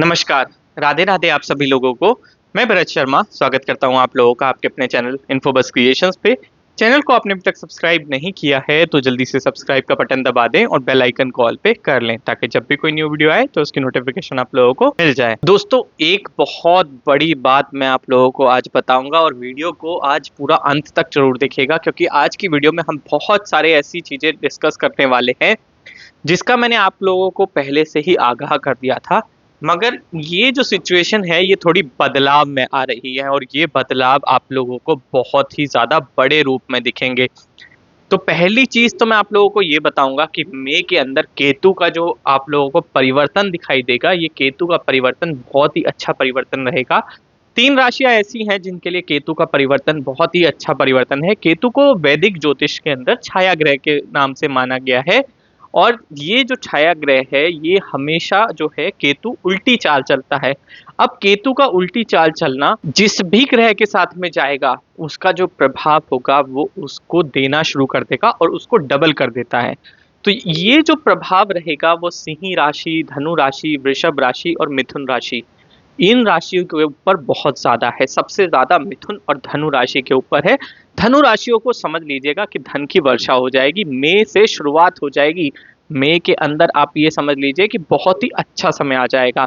नमस्कार, राधे राधे आप सभी लोगों को। मैं भरत शर्मा स्वागत करता हूं आप लोगों का आपके अपने चैनल इन्फोबस क्रिएशंस पे। चैनल को आपने अभी तक सब्सक्राइब नहीं किया है तो जल्दी से सब्सक्राइब का बटन दबा दें और बेल आइकन कॉल पे कर लें ताकि जब भी कोई न्यू वीडियो आए तो उसकी नोटिफिकेशन आप लोगों को मिल जाए। दोस्तों, एक बहुत बड़ी बात मैं आप लोगों को आज बताऊंगा और वीडियो को आज पूरा अंत तक जरूर देखिएगा, क्योंकि आज की वीडियो में हम बहुत सारे ऐसी चीजें डिस्कस करने वाले हैं जिसका मैंने आप लोगों को पहले से ही आगाह कर दिया था। मगर ये जो सिचुएशन है ये थोड़ी बदलाव में आ रही है और ये बदलाव आप लोगों को बहुत ही ज़्यादा बड़े रूप में दिखेंगे। तो पहली चीज़ तो मैं आप लोगों को ये बताऊंगा कि मई के अंदर केतु का जो आप लोगों को परिवर्तन दिखाई देगा, ये केतु का परिवर्तन बहुत ही अच्छा परिवर्तन रहेगा। 3 राशियां ऐसी हैं जिनके लिए केतु का परिवर्तन बहुत ही अच्छा परिवर्तन है। केतु को वैदिक ज्योतिष के अंदर छाया ग्रह के नाम से माना गया है और ये जो छाया ग्रह है ये हमेशा जो है केतु उल्टी चाल चलता है। अब केतु का उल्टी चाल चलना जिस भी ग्रह के साथ में जाएगा उसका जो प्रभाव होगा वो उसको देना शुरू कर देगा और उसको डबल कर देता है। तो ये जो प्रभाव रहेगा वो सिंह राशि, धनु राशि, वृषभ राशि और मिथुन राशि, इन राशियों के ऊपर बहुत ज्यादा है। सबसे ज्यादा मिथुन और धनु राशि के ऊपर है। धनु राशियों को समझ लीजिएगा कि धन की वर्षा हो जाएगी, मई से शुरुआत हो जाएगी। मई के अंदर आप ये समझ लीजिए कि बहुत ही अच्छा समय आ जाएगा।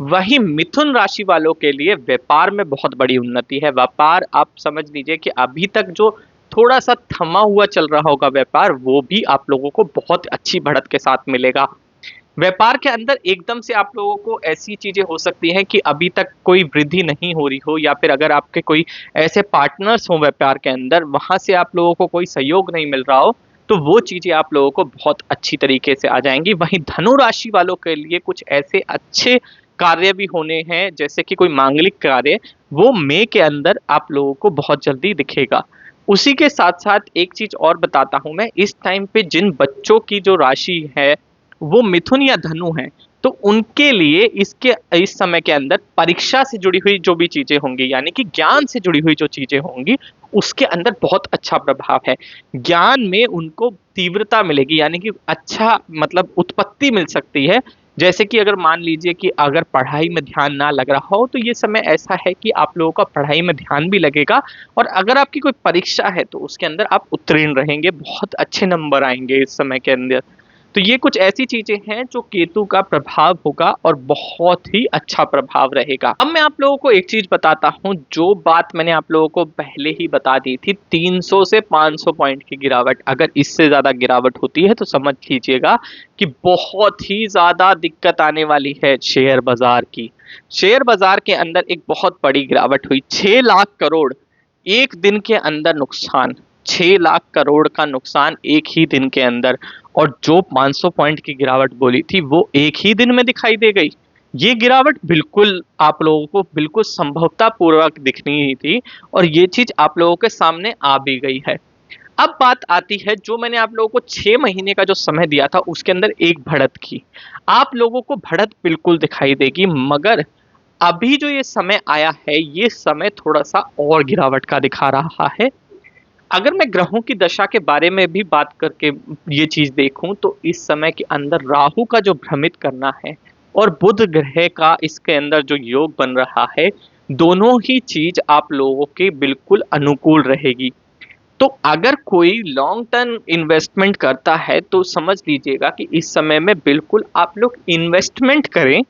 वहीं मिथुन राशि वालों के लिए व्यापार में बहुत बड़ी उन्नति है। व्यापार आप समझ लीजिए कि अभी तक जो थोड़ा सा थमा हुआ चल रहा होगा व्यापार, वो भी आप लोगों को बहुत अच्छी बढ़त के साथ मिलेगा। व्यापार के अंदर एकदम से आप लोगों को ऐसी चीजें हो सकती हैं कि अभी तक कोई वृद्धि नहीं हो रही हो, या फिर अगर आपके कोई ऐसे पार्टनर्स हो व्यापार के अंदर, वहां से आप लोगों को कोई सहयोग नहीं मिल रहा हो, तो वो चीजें आप लोगों को बहुत अच्छी तरीके से आ जाएंगी। वहीं धनु राशि वालों के लिए कुछ ऐसे अच्छे कार्य भी होने हैं, जैसे कि कोई मांगलिक कार्य, वो मई के अंदर आप लोगों को बहुत जल्दी दिखेगा। उसी के साथ साथ एक चीज और बताता हूं मैं, इस टाइम पे जिन बच्चों की जो राशि है वो मिथुन या धनु है, तो उनके लिए इसके इस समय के अंदर परीक्षा से जुड़ी हुई जो भी चीजें होंगी, यानी कि ज्ञान से जुड़ी हुई जो चीजें होंगी, उसके अंदर बहुत अच्छा प्रभाव है। ज्ञान में उनको तीव्रता मिलेगी, यानी कि अच्छा मतलब उत्पत्ति मिल सकती है। जैसे कि अगर मान लीजिए कि अगर पढ़ाई में ध्यान ना लग रहा हो तो ये समय ऐसा है कि आप लोगों का पढ़ाई में ध्यान भी लगेगा, और अगर आपकी कोई परीक्षा है तो उसके अंदर आप उत्तीर्ण रहेंगे, बहुत अच्छे नंबर आएंगे इस समय के अंदर। तो ये कुछ ऐसी चीजें हैं जो केतु का प्रभाव होगा और बहुत ही अच्छा प्रभाव रहेगा। अब मैं आप लोगों को एक चीज बताता हूं, जो बात मैंने आप लोगों को पहले ही बता दी थी, 300 से 500 पॉइंट की गिरावट, अगर इससे ज्यादा गिरावट होती है तो समझ लीजिएगा कि बहुत ही ज्यादा दिक्कत आने वाली है शेयर बाजार की। शेयर बाजार के अंदर एक बहुत बड़ी गिरावट हुई, 6 लाख करोड़ एक दिन के अंदर नुकसान, 6 लाख करोड़ का नुकसान एक ही दिन के अंदर। और जो 500 पॉइंट की गिरावट बोली थी वो एक ही दिन में दिखाई दे गई। ये गिरावट बिल्कुल आप लोगों को बिल्कुल संभवता पूर्वक दिखनी ही थी और ये चीज आप लोगों के सामने आ भी गई है। अब बात आती है, जो मैंने आप लोगों को 6 महीने का जो समय दिया था उसके अंदर एक बढ़त की, आप लोगों को बढ़त बिल्कुल दिखाई देगी। मगर अभी जो ये समय आया है ये समय थोड़ा सा और गिरावट का दिखा रहा है। अगर मैं ग्रहों की दशा के बारे में भी बात करके ये चीज देखूं तो इस समय के अंदर राहु का जो भ्रमित करना है और बुध ग्रह का इसके अंदर जो योग बन रहा है, दोनों ही चीज आप लोगों के बिल्कुल अनुकूल रहेगी। तो अगर कोई लॉन्ग टर्म इन्वेस्टमेंट करता है तो समझ लीजिएगा कि इस समय में बिल्कुल आप लोग इन्वेस्टमेंट करें,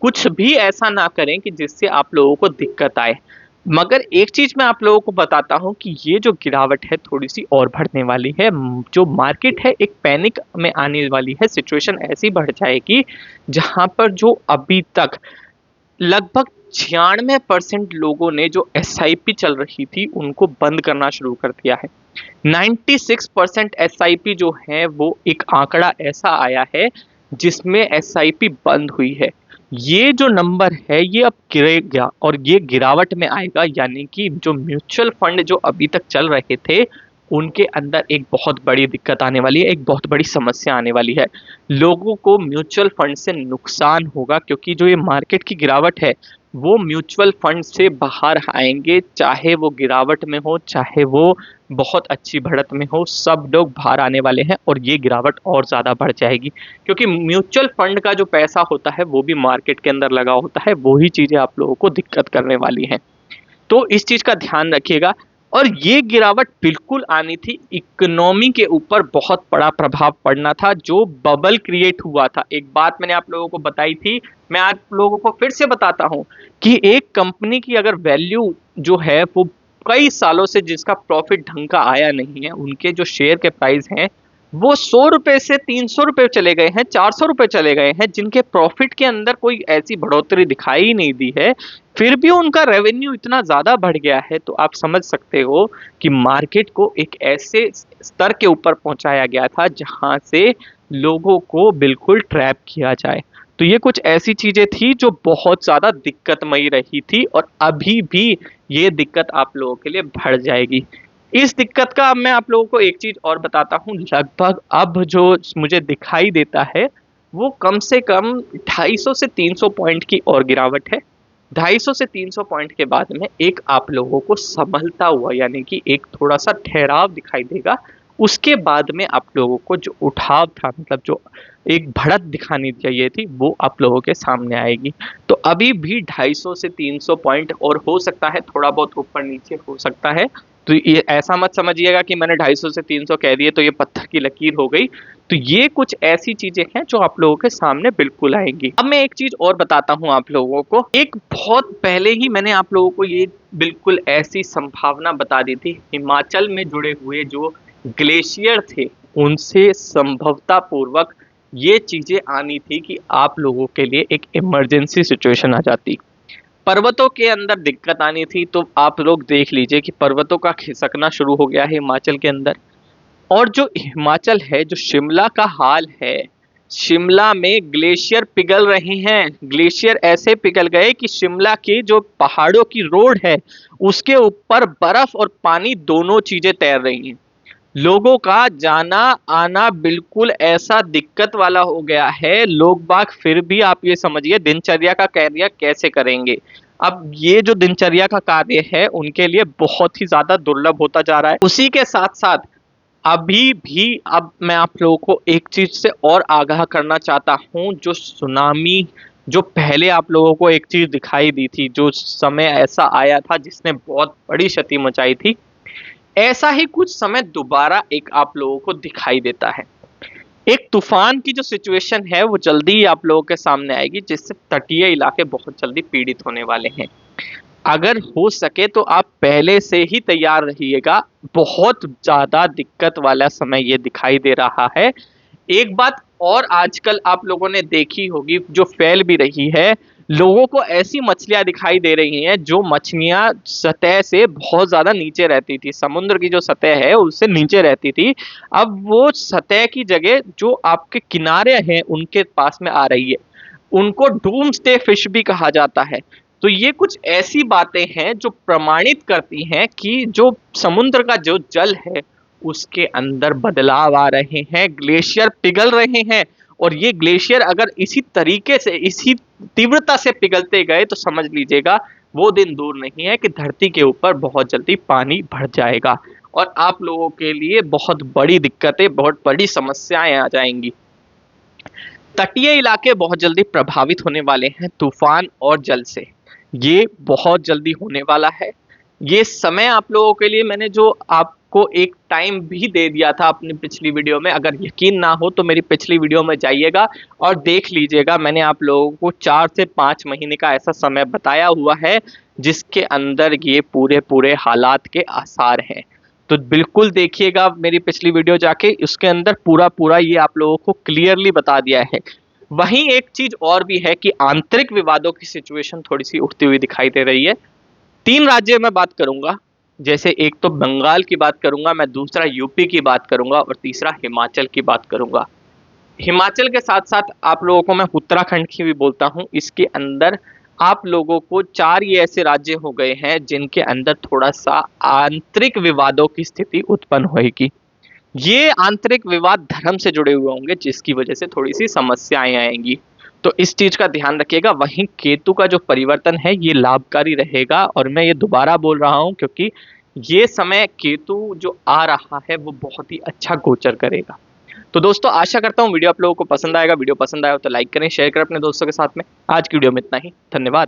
कुछ भी ऐसा ना करें कि जिससे आप लोगों को दिक्कत आए। मगर एक चीज मैं आप लोगों को बताता हूं कि ये जो गिरावट है थोड़ी सी और बढ़ने वाली है। जो मार्केट है एक पैनिक में आने वाली है, सिचुएशन ऐसी बढ़ जाएगी जहां पर जो अभी तक लगभग 96% लोगों ने जो एसआईपी चल रही थी उनको बंद करना शुरू कर दिया है। 96% एसआईपी जो है वो एक आंकड़ा ऐसा आया है जिसमें एसआईपी बंद हुई है। ये जो नंबर है ये अब गिरेगा और ये गिरावट में आएगा, यानी कि जो म्यूचुअल फंड जो अभी तक चल रहे थे उनके अंदर एक बहुत बड़ी दिक्कत आने वाली है, एक बहुत बड़ी समस्या आने वाली है। लोगों को म्यूचुअल फंड से नुकसान होगा, क्योंकि जो ये मार्केट की गिरावट है वो म्यूचुअल फंड से बाहर आएंगे, चाहे वो गिरावट में हो चाहे वो बहुत अच्छी बढ़त में हो, सब लोग बाहर आने वाले हैं और ये गिरावट और ज़्यादा बढ़ जाएगी, क्योंकि म्यूचुअल फंड का जो पैसा होता है वो भी मार्केट के अंदर लगा होता है, वही चीज़ें आप लोगों को दिक्कत करने वाली हैं। तो इस चीज़ का ध्यान रखिएगा। और ये गिरावट बिल्कुल आनी थी, इकोनॉमी के ऊपर बहुत बड़ा प्रभाव पड़ना था, जो बबल क्रिएट हुआ था। एक बात मैंने आप लोगों को बताई थी, मैं आप लोगों को फिर से बताता हूँ कि एक कंपनी की अगर वैल्यू जो है वो कई सालों से जिसका प्रॉफिट ढंग का आया नहीं है, उनके जो शेयर के प्राइस हैं वो 100 रुपए से 300 रुपए चले गए हैं, 400 रुपए चले गए हैं, जिनके प्रॉफिट के अंदर कोई ऐसी बढ़ोतरी दिखाई ही नहीं दी है, फिर भी उनका रेवेन्यू इतना ज़्यादा बढ़ गया है। तो आप समझ सकते हो कि मार्केट को एक ऐसे स्तर के ऊपर पहुंचाया गया था जहां से लोगों को बिल्कुल ट्रैप किया जाए। तो ये कुछ ऐसी चीज़ें थी जो बहुत ज़्यादा दिक्कतमयी रही थी, और अभी भी ये दिक्कत आप लोगों के लिए बढ़ जाएगी। इस दिक्कत का अब मैं आप लोगों को एक चीज़ और बताता हूँ, लगभग अब जो मुझे दिखाई देता है वो कम से कम 250 से 300 पॉइंट की और गिरावट है। 250 से 300 पॉइंट के बाद में एक आप लोगों को संभलता हुआ, यानी कि एक थोड़ा सा ठहराव दिखाई देगा। उसके बाद में आप लोगों को जो उठाव था, मतलब जो एक बढ़त दिखानी चाहिए थी, वो आप लोगों के सामने आएगी। तो अभी भी 250 से 300 पॉइंट और हो सकता है थोड़ा बहुत ऊपर नीचे हो सकता है। तो ये ऐसा मत समझिएगा कि मैंने 250 से 300 कह दिए तो ये पत्थर की लकीर हो गई। तो ये कुछ ऐसी चीजें हैं जो आप लोगों के सामने बिल्कुल आएंगी। अब मैं एक चीज और बताता हूं आप लोगों को। एक बहुत पहले ही मैंने आप लोगों को ये बिल्कुल ऐसी संभावना बता दी थी, हिमाचल में जुड़े हुए जो ग्लेशियर थे उनसे संभवता पूर्वक ये चीजें आनी थी कि आप लोगों के लिए एक इमरजेंसी सिचुएशन आ जाती। पर्वतों के अंदर दिक्कत आनी थी। तो आप लोग देख लीजिए कि पर्वतों का खिसकना शुरू हो गया है हिमाचल के अंदर। और जो हिमाचल है, जो शिमला का हाल है, शिमला में ग्लेशियर पिघल रहे हैं। ग्लेशियर ऐसे पिघल गए कि शिमला की जो पहाड़ों की रोड है उसके ऊपर बर्फ और पानी दोनों चीजें तैर रही हैं। लोगों का जाना आना बिल्कुल ऐसा दिक्कत वाला हो गया है। लोग बाग फिर भी आप ये समझिए दिनचर्या का कार्य कैसे करेंगे। अब ये जो दिनचर्या का कार्य है उनके लिए बहुत ही ज्यादा दुर्लभ होता जा रहा है। उसी के साथ साथ अभी भी अब मैं आप लोगों को एक चीज से और आगाह करना चाहता हूं। जो सुनामी, जो पहले आप लोगों को एक चीज दिखाई दी थी, जो समय ऐसा आया था जिसने बहुत बड़ी क्षति मचाई थी, ऐसा ही कुछ समय दोबारा एक आप लोगों को दिखाई देता है। एक तूफान की जो सिचुएशन है वो जल्दी ही आप लोगों के सामने आएगी, जिससे तटीय इलाके बहुत जल्दी पीड़ित होने वाले हैं। अगर हो सके तो आप पहले से ही तैयार रहिएगा। बहुत ज्यादा दिक्कत वाला समय ये दिखाई दे रहा है। एक बात और आजकल आप लोगों ने देखी होगी, जो फैल भी रही है, लोगों को ऐसी मछलियां दिखाई दे रही हैं जो मछलियां सतह से बहुत ज्यादा नीचे रहती थी। समुद्र की जो सतह है उससे नीचे रहती थी, अब वो सतह की जगह जो आपके किनारे हैं उनके पास में आ रही है। उनको डूम्सडे फिश भी कहा जाता है। तो ये कुछ ऐसी बातें हैं जो प्रमाणित करती हैं कि जो समुद्र का जो जल है उसके अंदर बदलाव आ रहे हैं, ग्लेशियर पिघल रहे हैं। और ये ग्लेशियर अगर इसी तरीके से, इसी तीव्रता से पिघलते गए तो समझ लीजिएगा वो दिन दूर नहीं है कि धरती के ऊपर बहुत जल्दी पानी बढ़ जाएगा और आप लोगों के लिए बहुत बड़ी दिक्कतें, बहुत बड़ी समस्याएं आ जाएंगी। तटीय इलाके बहुत जल्दी प्रभावित होने वाले हैं तूफान और जल से। ये बहुत जल्दी होने वाला है। ये समय आप लोगों के लिए मैंने जो आपको एक टाइम भी दे दिया था अपनी पिछली वीडियो में, अगर यकीन ना हो तो मेरी पिछली वीडियो में जाइएगा और देख लीजिएगा। मैंने आप लोगों को 4 से 5 महीने का ऐसा समय बताया हुआ है जिसके अंदर ये पूरे पूरे हालात के आसार हैं। तो बिल्कुल देखिएगा मेरी पिछली वीडियो जाके, उसके अंदर पूरा पूरा ये आप लोगों को क्लियरली बता दिया है। वहीं एक चीज और भी है कि आंतरिक विवादों की सिचुएशन थोड़ी सी उठती हुई दिखाई दे रही है। 3 राज्य में बात करूंगा, जैसे एक तो बंगाल की बात करूंगा मैं, दूसरा यूपी की बात करूंगा और तीसरा हिमाचल की बात करूंगा। हिमाचल के साथ साथ आप लोगों को मैं उत्तराखंड की भी बोलता हूं। इसके अंदर आप लोगों को 4 ये ऐसे राज्य हो गए हैं जिनके अंदर थोड़ा सा आंतरिक विवादों की स्थिति उत्पन्न होगी। ये आंतरिक विवाद धर्म से जुड़े हुए होंगे जिसकी वजह से थोड़ी सी समस्याएं आएंगी। तो इस चीज का ध्यान रखिएगा। वहीं केतु का जो परिवर्तन है ये लाभकारी रहेगा, और मैं ये दोबारा बोल रहा हूं क्योंकि ये समय केतु जो आ रहा है वो बहुत ही अच्छा गोचर करेगा। तो दोस्तों आशा करता हूँ वीडियो आप लोगों को पसंद आएगा। वीडियो पसंद आया हो तो लाइक करें, शेयर करें अपने दोस्तों के साथ में। आज की वीडियो में इतना ही, धन्यवाद।